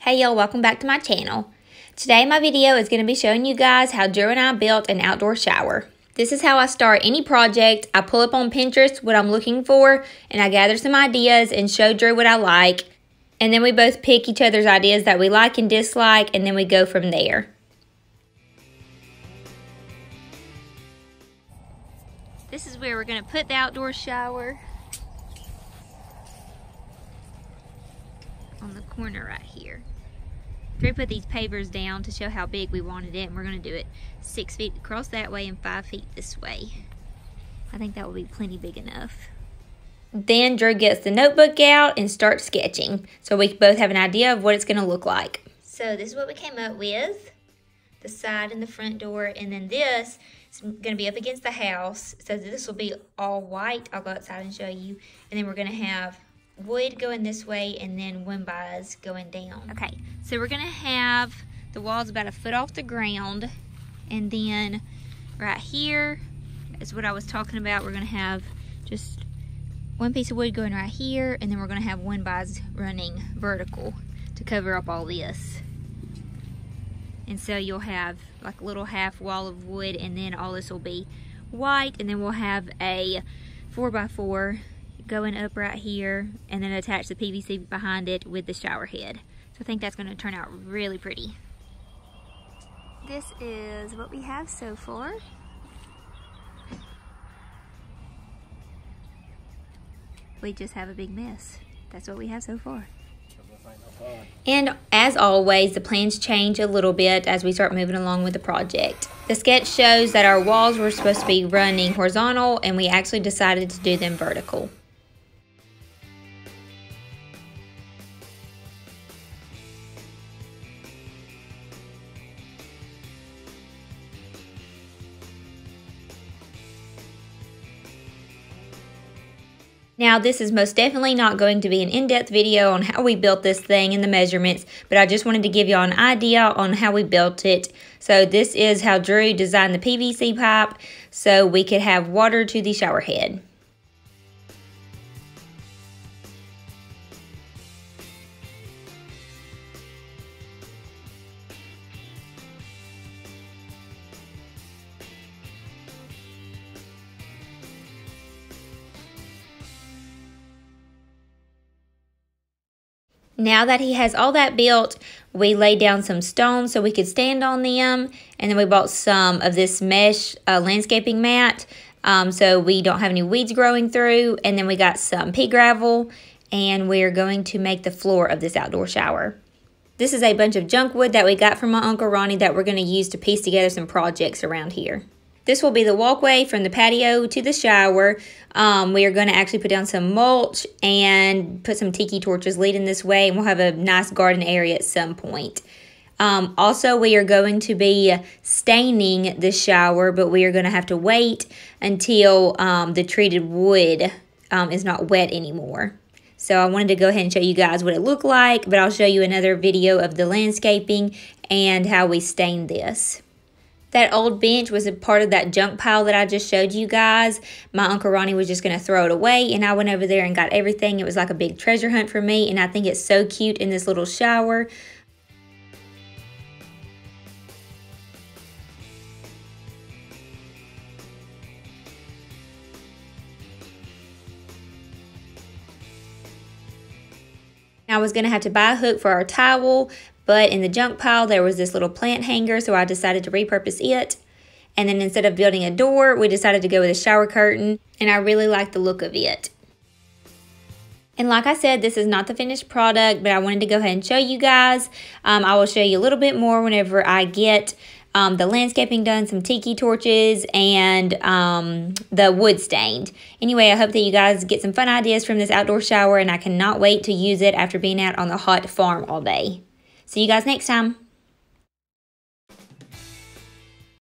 Hey y'all, welcome back to my channel. Today my video is going to be showing you guys how Drew and I built an outdoor shower. This is how I start any project. I pull up on Pinterest what I'm looking for and I gather some ideas and show Drew what I like. And then we both pick each other's ideas that we like and dislike and then we go from there. This is where we're going to put the outdoor shower. On the corner right here. Drew put these pavers down to show how big we wanted it, and we're going to do it 6 feet across that way and 5 feet this way. I think that will be plenty big enough. Then Drew gets the notebook out and starts sketching, so we both have an idea of what it's going to look like. So this is what we came up with. The side and the front door, and then this is going to be up against the house, so this will be all white. I'll go outside and show you. And then we're going to have wood going this way and then wind bars going down. Okay, so we're gonna have the walls about 1 foot off the ground, and then right here is what I was talking about. We're gonna have just one piece of wood going right here, and then we're gonna have wind bars running vertical to cover up all this. And so you'll have like a little half wall of wood, and then all this will be white, and then we'll have a 4x4 going up right here, and then attach the PVC behind it with the shower head. So I think that's going to turn out really pretty. This is what we have so far. We just have a big mess. That's what we have so far. And as always, the plans change a little bit as we start moving along with the project. The sketch shows that our walls were supposed to be running horizontal, and we actually decided to do them vertical. Now, this is most definitely not going to be an in-depth video on how we built this thing and the measurements, but I just wanted to give y'all an idea on how we built it. So this is how Drew designed the PVC pipe so we could have water to the shower head. Now that he has all that built, we laid down some stones so we could stand on them, and then we bought some of this mesh landscaping mat so we don't have any weeds growing through, and then we got some pea gravel, and we're going to make the floor of this outdoor shower. This is a bunch of junk wood that we got from my Uncle Ronnie that we're going to use to piece together some projects around here. This will be the walkway from the patio to the shower. We are going to actually put down some mulch and put some tiki torches leading this way, and we'll have a nice garden area at some point. Also, we are going to be staining the shower, but we are going to have to wait until the treated wood is not wet anymore. So I wanted to go ahead and show you guys what it looked like, but I'll show you another video of the landscaping and how we stained this. That old bench was a part of that junk pile that I just showed you guys. My Uncle Ronnie was just going to throw it away, and I went over there and got everything. It was like a big treasure hunt for me, and I think it's so cute in this little shower. I was going to have to buy a hook for our towel, but in the junk pile, there was this little plant hanger, so I decided to repurpose it. And then instead of building a door, we decided to go with a shower curtain, and I really like the look of it. And like I said, this is not the finished product, but I wanted to go ahead and show you guys. I will show you a little bit more whenever I get the landscaping done, some tiki torches, and the wood stained. Anyway, I hope that you guys get some fun ideas from this outdoor shower, and I cannot wait to use it after being out on the hot farm all day. See you guys next time.